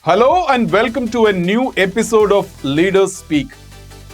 Hello and welcome to a new episode of Leaders Speak.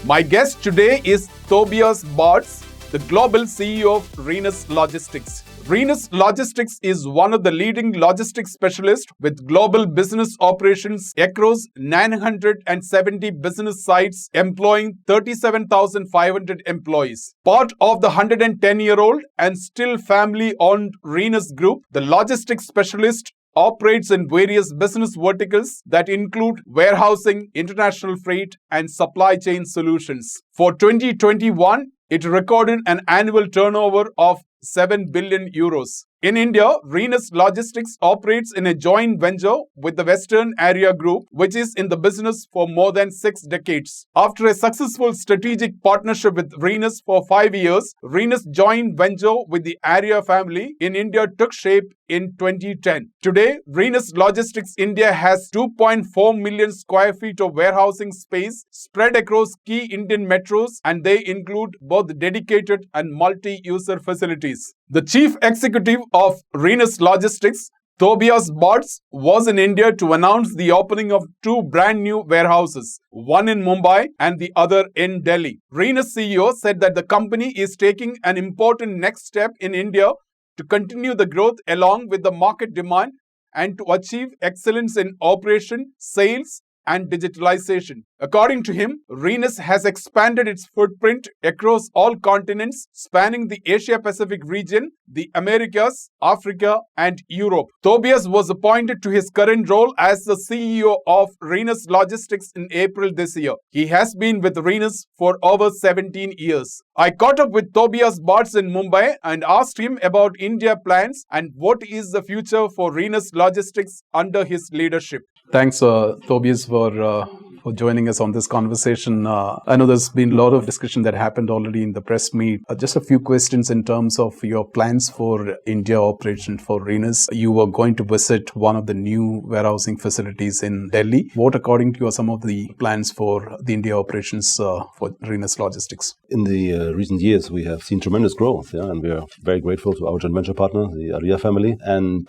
My guest today is Tobias Bartz, the global CEO of ERS Logistics. ERS Logistics is one of the leading logistics specialists with global business operations across 970 business sites employing 37,500 employees. Part of the 110-year-old and still family-owned ERS Group, the logistics specialist operates in various business verticals that include warehousing, international freight, and supply chain solutions. For 2021, it recorded an annual turnover of 7 billion euros. In India, ERS Logistics operates in a joint venture with the Western Area Group, which is in the business for more than 6 decades. After a successful strategic partnership with ERS for 5 years, ERS joint venture with the Area family in India took shape in 2010. Today, ERS Logistics India has 2.4 million square feet of warehousing space spread across key Indian metros, and they include both dedicated and multi-user facilities. The chief executive of ERS Logistics, Tobias Bartz, was in India to announce the opening of 2 brand new warehouses, one in Mumbai and the other in Delhi. ERS CEO said that the company is taking an important next step in India to continue the growth along with the market demand and to achieve excellence in operation, sales, and digitalization. According to him, ERS has expanded its footprint across all continents, spanning the Asia-Pacific region, the Americas, Africa, and Europe. Tobias was appointed to his current role as the CEO of ERS Logistics in April this year. He has been with ERS for over 17 years. I caught up with Tobias Bartz in Mumbai and asked him about India plans and what is the future for ERS Logistics under his leadership. Thanks, Tobias, for joining us on this conversation. I know there's been a lot of discussion that happened already in the press meet. Just a few questions in terms of your plans for India operation for ERS. You were going to visit one of the new warehousing facilities in Delhi. What, according to you, are some of the plans for the India operations for ERS Logistics? In the recent years, we have seen tremendous growth, and we are very grateful to our joint venture partner, the Arya family. And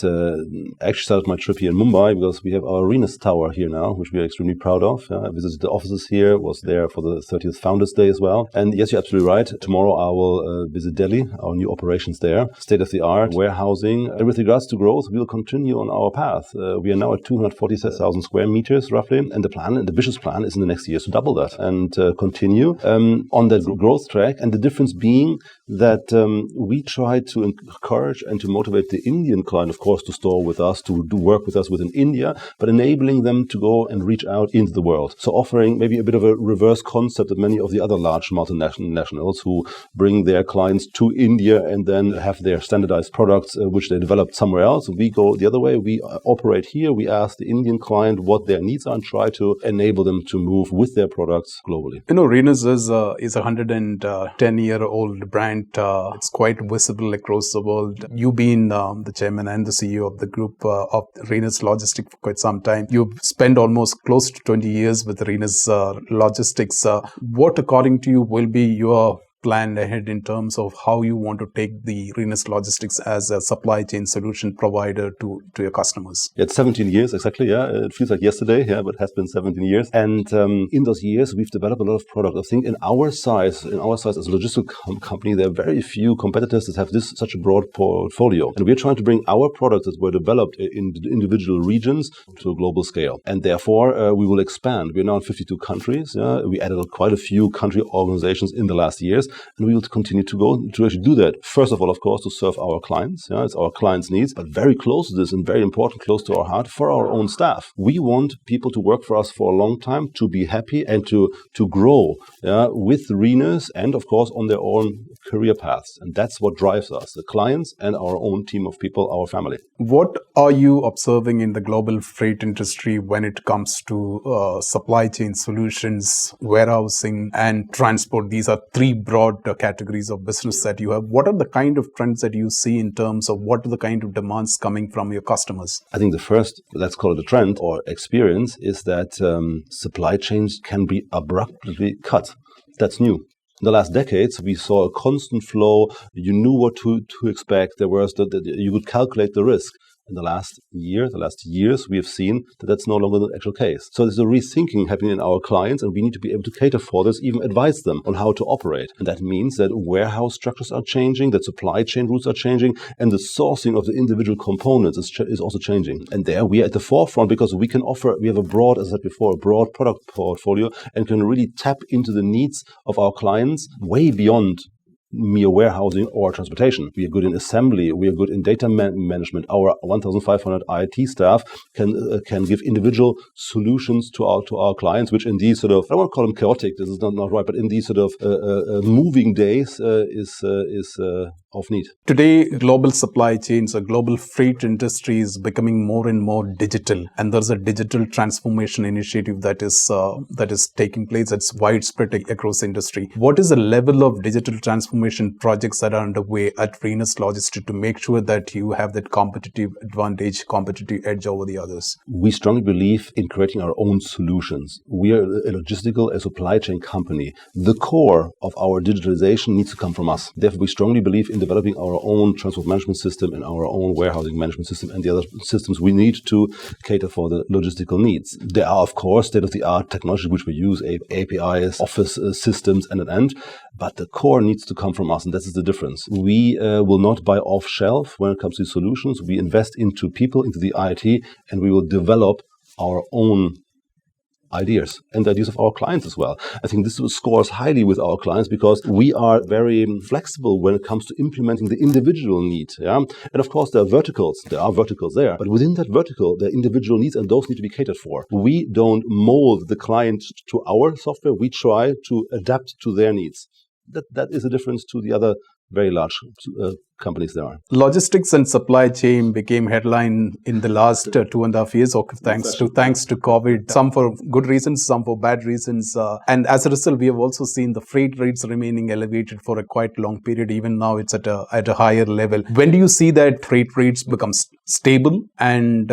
actually started my trip here in Mumbai because we have our ERS Tower here now, which we are extremely proud of. I visited the offices here, was there for the 30th Founders Day as well. And yes, you're absolutely right. Tomorrow I will visit Delhi, our new operations there, state-of-the-art warehousing. And with regards to growth, we will continue on our path. We are now at 247,000 square meters roughly. And the ambitious plan is in the next years to double that and continue on that growth track. And the difference being that we try to encourage and to motivate the Indian client, of course, to store with us, to do work with us within India, but enabling them to go and reach out into the world. So offering maybe a bit of a reverse concept of many of the other large multinationals who bring their clients to India and then have their standardized products which they developed somewhere else. We go the other way. We operate here. We ask the Indian client what their needs are and try to enable them to move with their products globally. You know, ERS is a 110-year-old brand. It's quite visible across the world. You've been the chairman and the CEO of the group of ERS Logistics for quite some time. You've spent almost close to 20 years with ERS Logistics. What, according to you, will be your plan ahead in terms of how you want to take the ERS Logistics as a supply chain solution provider to your customers? It's 17 years, exactly, yeah. It feels like yesterday, yeah, but it has been 17 years. And in those years, we've developed a lot of product. I think in our size as a logistical company, there are very few competitors that have such a broad portfolio. And we're trying to bring our products that were developed in individual regions to a global scale. And therefore, we will expand. We're now in 52 countries. Yeah? We added quite a few country organizations in the last years. And we will continue to actually do that. First of all, of course, to serve our clients. Yeah, it's our clients' needs, but very close to this and very important, close to our heart, for our own staff. We want people to work for us for a long time, to be happy and to grow with ERS and, of course, on their own career paths. And that's what drives us, the clients and our own team of people, our family. What are you observing in the global freight industry when it comes to supply chain solutions, warehousing, and transport? These are 3 broad categories of business that you have. What are the kind of trends that you see in terms of what are the kind of demands coming from your customers? I think the first, let's call it a trend or experience, is that supply chains can be abruptly cut. That's new. In the last decades, we saw a constant flow. You knew what to expect. There was you could calculate the risk. In the last years, we have seen that that's no longer the actual case. So there's a rethinking happening in our clients, and we need to be able to cater for this, even advise them on how to operate. And that means that warehouse structures are changing, that supply chain routes are changing, and the sourcing of the individual components is also changing. And there we are at the forefront because we have a broad, as I said before, a broad product portfolio and can really tap into the needs of our clients way beyond mere warehousing or transportation. We are good in assembly. We are good in data management. Our 1,500 IT staff can give individual solutions to our clients, which in these sort of, I don't want to call them chaotic, this is not right, but in these sort of moving days is of need. Today, global supply chains or global freight industry is becoming more and more digital, and there's a digital transformation initiative that is taking place. That's widespread across industry. What is the level of digital transformation projects that are underway at ERS Logistics to make sure that you have that competitive advantage, competitive edge over the others? We strongly believe in creating our own solutions. We are a supply chain company. The core of our digitalization needs to come from us. Therefore, we strongly believe in developing our own transport management system and our own warehousing management system and the other systems we need to cater for the logistical needs. There are, of course, state-of-the-art technology which we use, APIs, office systems, and but the core needs to come from us, and this is the difference. We will not buy off-shelf when it comes to solutions. We invest into people, into the IT, and we will develop our own ideas and the ideas of our clients as well. I think this scores highly with our clients because we are very flexible when it comes to implementing the individual need. Yeah? And of course, there are verticals there, but within that vertical, there are individual needs, and those need to be catered for. We don't mold the client to our software. We try to adapt to their needs. That is a difference to the other very large companies there are. Logistics and supply chain became headline in the last 2.5 years, thanks to COVID. Some for good reasons, some for bad reasons. And as a result, we have also seen the freight rates remaining elevated for a quite long period. Even now, it's at a higher level. When do you see that freight rates become stable, and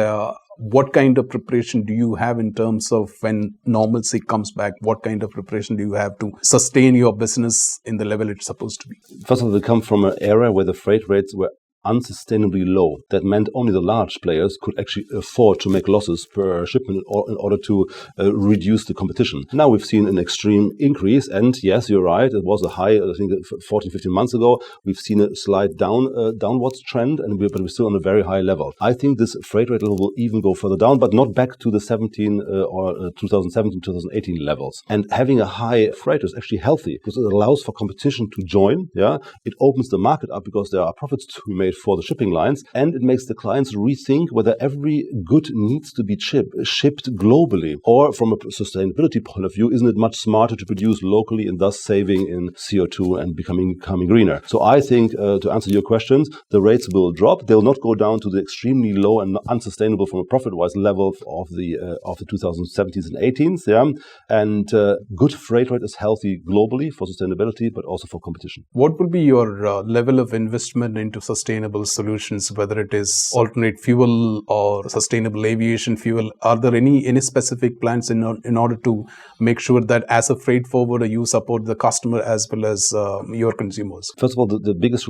what kind of preparation do you have in terms of when normalcy comes back? What kind of preparation do you have to sustain your business in the level it's supposed to be? First of all, we come from an era where the freight rates were unsustainably low. That meant only the large players could actually afford to make losses per shipment in order to reduce the competition. Now we've seen an extreme increase, and yes, you're right, it was a high, I think 14, 15 months ago. We've seen a slight downwards trend, but we're still on a very high level. I think this freight rate level will even go further down, but not back to the 2017, 2018 levels. And having a high freight is actually healthy because it allows for competition to join. Yeah, it opens the market up because there are profits to be made for the shipping lines, and it makes the clients rethink whether every good needs to be shipped globally, or from a sustainability point of view, isn't it much smarter to produce locally and thus saving in CO2 and becoming greener? So I think, to answer your questions, the rates will drop. They'll not go down to the extremely low and unsustainable from a profit-wise level of the 2017s and 18s. Yeah, and good freight rate is healthy globally for sustainability, but also for competition. What would be your level of investment into sustainable solutions, whether it is alternate fuel or sustainable aviation fuel? Are there any specific plans in order to make sure that as a freight forwarder you support the customer as well as your consumers? First of all, the biggest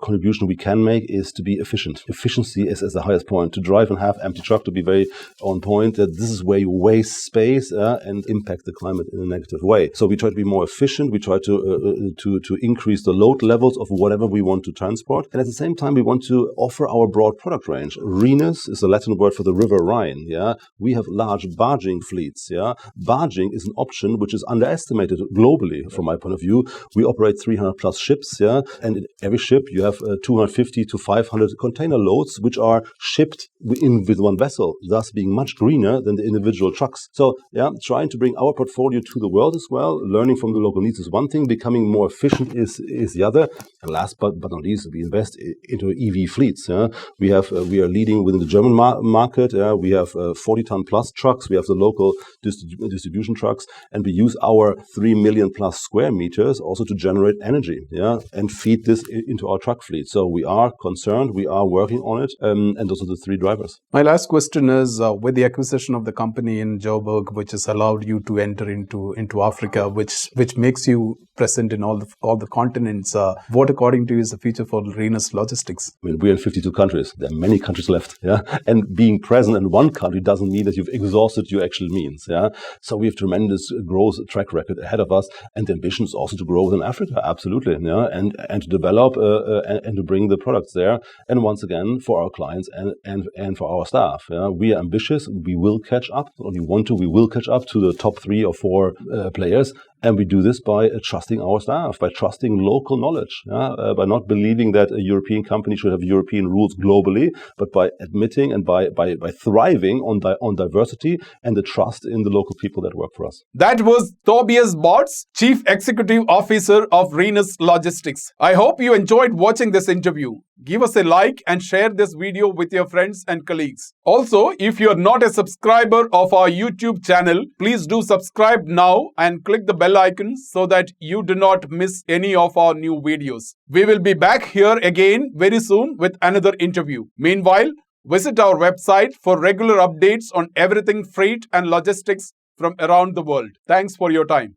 contribution we can make is to be efficient. Efficiency is the highest point. To drive and have empty truck, to be very on point, that this is where you waste space and impact the climate in a negative way. So we try to be more efficient. We try to increase the load levels of whatever we want to transport, and at the same time we want to offer our broad product range. Renus is a Latin word for the River Rhine. Yeah, we have large barging fleets. Yeah, barging is an option which is underestimated globally. From my point of view, we operate 300 plus ships. Yeah, and in every ship you have 250 to 500 container loads which are shipped with one vessel, thus being much greener than the individual trucks. So yeah, trying to bring our portfolio to the world as well. Learning from the local needs is one thing. Becoming more efficient is the other. And last but not least, we invest into EV fleets. Yeah? We are leading within the German market. We have 40-ton plus trucks. We have the local distribution trucks, and we use our 3 million plus square meters also to generate energy. Yeah, and feed this into our truck fleet. So we are concerned. We are working on it, and those are the three drivers. My last question is, with the acquisition of the company in Joburg, which has allowed you to enter into Africa, which makes you present in all the continents, what according to you is the future for ERS Logistics? Logistics? I mean, we're in 52 countries. There are many countries left, yeah. And being present in one country doesn't mean that you've exhausted your actual means, yeah. So we have tremendous growth track record ahead of us, and the ambition is also to grow within Africa, absolutely, yeah, and to develop and to bring the products there. And once again, for our clients and for our staff, yeah, we are ambitious. We will catch up. We want to. We will catch up to the top 3 or 4 players. And we do this by trusting our staff, by trusting local knowledge, by not believing that a European company should have European rules globally, but by admitting and by thriving on diversity and the trust in the local people that work for us. That was Tobias Bartz, Chief Executive Officer of ERS Logistics. I hope you enjoyed watching this interview. Give us a like and share this video with your friends and colleagues. Also, if you are not a subscriber of our YouTube channel, please do subscribe now and click the bell icon so that you do not miss any of our new videos. We will be back here again very soon with another interview. Meanwhile, visit our website for regular updates on everything freight and logistics from around the world. Thanks for your time.